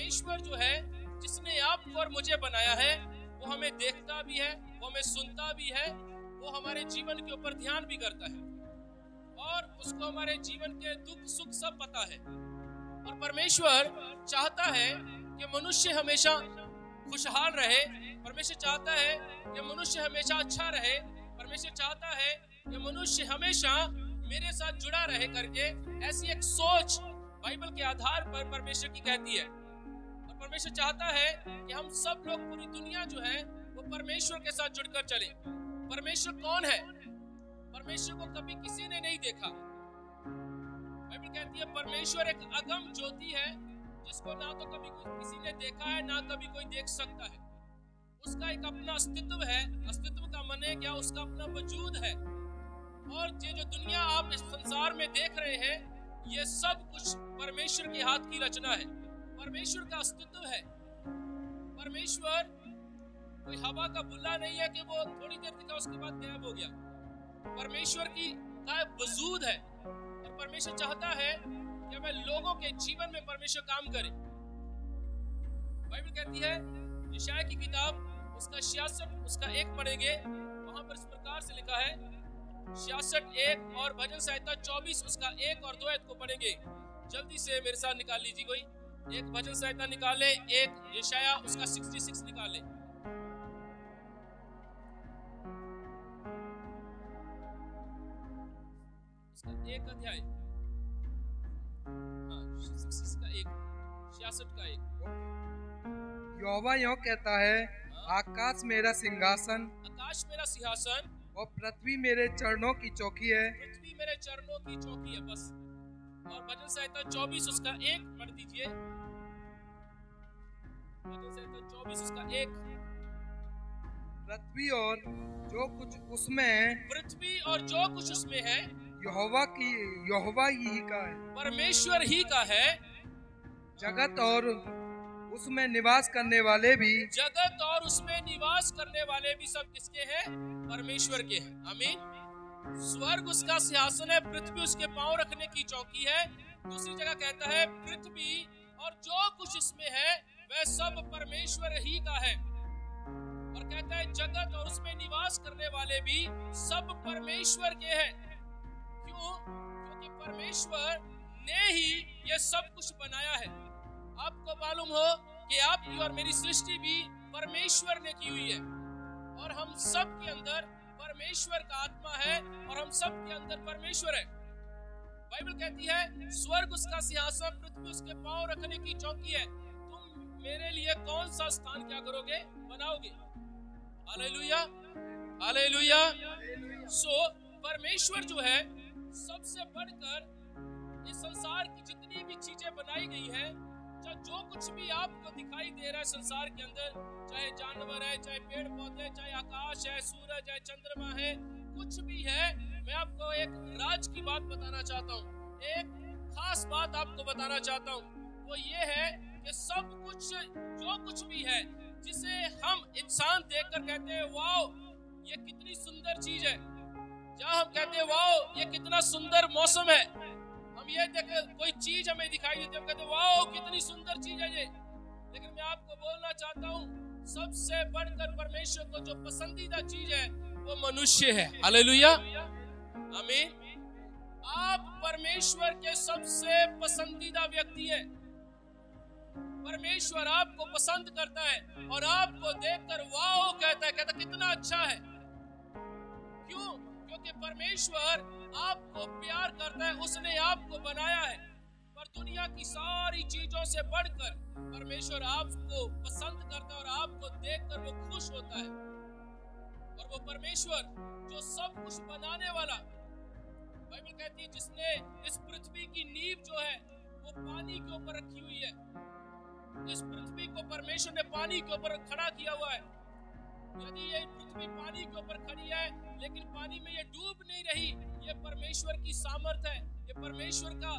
परमेश्वर जो है जिसने आपको और मुझे बनाया है, वो हमें देखता भी है, वो हमें सुनता भी है, वो हमारे जीवन के ऊपर ध्यान भी करता है और उसको हमारे जीवन के दुख सुख सब पता है। और परमेश्वर चाहता है कि मनुष्य हमेशा खुशहाल रहे। परमेश्वर चाहता है कि मनुष्य हमेशा अच्छा रहे। परमेश्वर चाहता है कि मनुष्य हमेशा मेरे साथ जुड़ा रहे करके ऐसी एक सोच बाइबल के आधार पर परमेश्वर की कहती है। और परमेश्वर चाहता है कि हम सब लोग, पूरी दुनिया जो है वो परमेश्वर के साथ जुड़कर चले। परमेश्वर कौन है? परमेश्वर को कभी किसी ने नहीं देखा। बाइबल कहती है परमेश्वर एक अगम ज्योति है जिसको ना तो कभी किसी ने देखा है, ना कभी कोई देख सकता है। उसका एक अपना अस्तित्व है। अस्तित्व का मन है क्या? उसका अपना वजूद है। और ये जो दुनिया आप इस संसार में देख रहे हैं, ये सब कुछ परमेश्वर के हाथ की रचना है। परमेश्वर का अस्तित्व है। परमेश्वर कोई हवा का बुल्ला नहीं है कि वो थोड़ी देर दिखा उसके बाद गायब हो गया। परमेश्वर की का वजूद है और परमेश्वर चाहता है कि हमें लोगों के जीवन में परमेश्वर काम करे। बाइबल कहती है यशायाह की किताब उसका 66 उसका 1 पढ़ेंगे, वहां पर इस प्रकार से लिखा है 66:1 और भजन संहिता 24 उसका 1 और 2 को पढ़ेंगे। जल्दी से मेरे साथ निकाल लीजिए, कोई एक भजन संहिता निकाले, एक यशायाह उसका 66 निकाले। उसका 1 अध्याय, हाँ 66 का 1, 66 का 1। यहोवा यों कहता है, आकाश मेरा सिंहासन, आकाश मेरा सिंहासन और पृथ्वी मेरे चरणों की चौकी है। पृथ्वी मेरे चरणों की चौकी है, बस। और भजन संहिता 24 उसका 1 पढ़ दीजिए। भजन संहिता 24 उसका 1। पृथ्वी और जो कुछ उसमें, पृथ्वी और जो कुछ उसमें है यहोवा ही का है। परमेश्वर ही का है। जगत और उसमें निवास करने वाले भी, जगत और उसमें निवास करने वाले भी सब किसके हैं? परमेश्वर के हैं। आमीन। स्वर्ग उसका सिंहासन है, पृथ्वी उसके पांव रखने की चौकी है। दूसरी जगह कहता है पृथ्वी और जो कुछ इसमें है वह सब परमेश्वर ही का है। और कहता है जगत और उसमें निवास करने वाले भी सब परमेश्वर के हैं। क्यों? क्योंकि परमेश्वर ने ही ये सब कुछ बनाया है। आपको मालूम हो कि आपकी और मेरी सृष्टि भी परमेश्वर ने की हुई है और हम सब के अंदर परमेश्वर का आत्मा है और हम सब के अंदर परमेश्वर है। बाइबल कहती है स्वर्ग उसका सिंहासन, पृथ्वी उसके पांव रखने की चौकी है। तुम मेरे लिए कौन सा स्थान क्या करोगे? बनाओगे। Hallelujah, hallelujah. सो परमेश्वर जो है सबसे बढ़कर इस संसार की जितनी भी चीजें बनाई गई है, जो कुछ भी आपको दिखाई दे रहा है संसार के अंदर, चाहे जानवर है, चाहे पेड़ पौधे, चाहे आकाश है, सूरज है, चंद्रमा है, कुछ भी है, मैं आपको एक राज की बात बताना चाहता हूँ। एक खास बात आपको बताना चाहता हूँ, वो ये है कि सब कुछ जो कुछ भी है जिसे हम इंसान देखकर कहते हैं वाओ ये कितनी सुंदर चीज है, जहाँ हम कहते हैं वाओ ये कितना सुंदर मौसम है, हम ये देखे कोई चीज हमें दिखाई देती है, हम कहते हैं वाओ कितनी सुंदर चीज है ये। लेकिन मैं आपको बोलना चाहता हूँ सबसे बढ़कर परमेश्वर को जो पसंदीदा चीज है वो मनुष्य है। हालेलुया, आमीन। आप परमेश्वर के सबसे पसंदीदा व्यक्ति हैं। परमेश्वर आपको पसंद करता है और आपको देखकर वाओ कहता है कितना अच्छा है। क्यों? क्योंकि परमेश्वर आपको प्यार करता है, उसने आपको बनाया है। पर दुनिया की सारी चीजों से बढ़कर परमेश्वर आपको पसंद करता है और आपको देखकर वो खुश होता है। और वो परमेश्वर जो सब कुछ बनाने वाला, बाइबल कहती है जिसने इस पृथ्वी की नींव जो है वो पानी के ऊपर रखी हुई है। इस पृथ्वी को परमेश्वर ने पानी के ऊपर खड़ा किया हुआ है। यदि ये पृथ्वी पानी के ऊपर खड़ी है लेकिन पानी में ये डूब नहीं रही, ये परमेश्वर की सामर्थ है, ये परमेश्वर का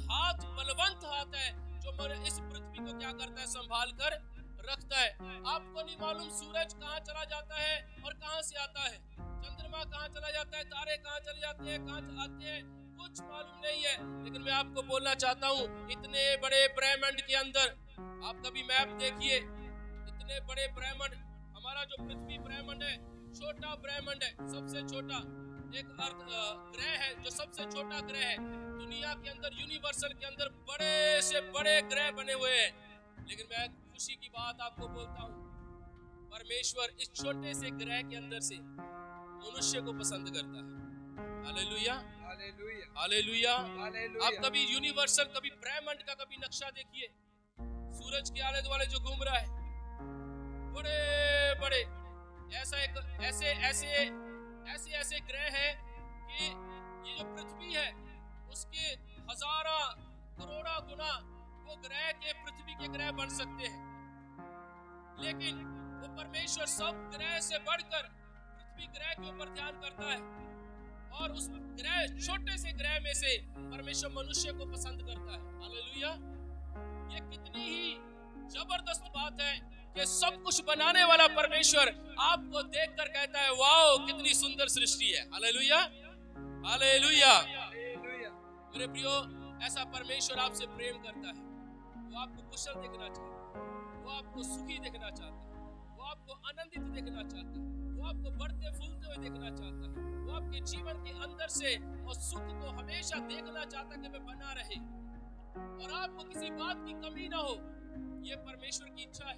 हाथ, बलवंत हाथ है जो इस पृथ्वी को क्या करता है? संभाल कर रखता है। आपको नहीं मालूम सूरज कहाँ चला जाता है और कहाँ से आता है, चंद्रमा कहाँ चला जाता है, तारे कहाँ चले जाते हैं, कहाँ आते हैं, कुछ मालूम नहीं है। लेकिन मैं आपको बोलना चाहता हूँ इतने बड़े ब्रह्मांड के अंदर आप कभी मैप देखिए, इतने बड़े ब्रह्मांड, हमारा जो पृथ्वी ब्रह्मांड है छोटा ब्रह्मांड है, सबसे छोटा एक अर्थ ग्रह है जो सबसे छोटा ग्रह है दुनिया के अंदर, यूनिवर्सल के अंदर बड़े से बड़े ग्रह बने हुए हैं। लेकिन मैं खुशी की बात आपको बोलता हूँ, परमेश्वर इस छोटे से ग्रह के अंदर से मनुष्य को पसंद करता है। Hallelujah, hallelujah, hallelujah. हालेलुया। आप कभी यूनिवर्सल, कभी ब्रह्मांड का कभी नक्शा देखिए, सूरज के आले दुआले जो घूम रहा है, बड़े बड़े ऐसा एक ऐसे ऐसे ऐसे ऐसे ग्रह है कि ये जो पृथ्वी है उसके हजारा करोड़ा गुना वो ग्रह के पृथ्वी के ग्रह बन सकते हैं। लेकिन वो परमेश्वर सब ग्रह से बढ़कर पृथ्वी ग्रह के ऊपर ध्यान करता है, और उस ग्रह, छोटे से ग्रह में से परमेश्वर मनुष्य को पसंद करता है। हालेलुया। ये कितनी ही जबरदस्त बात है कि सब कुछ बनाने वाला परमेश्वर आपको देखकर कहता है वाओ कितनी सुंदर सृष्टि है। Hallelujah, hallelujah. हालेलुया। मेरे प्रियो, ऐसा परमेश्वर आपसे प्रेम करता है। वो आपको कुशल देखना चाहता है, वो आपको सुखी देखना चाहता है, वो आपको आनंदित देखना चाहता है, वो आपको बढ़ते फूलते हुए देखना चाहता है, वो आपके जीवन के अंदर से और सुख को हमेशा देखना चाहता है कि वह बना रहे और आपको किसी बात की कमी ना हो। ये परमेश्वर की इच्छा है।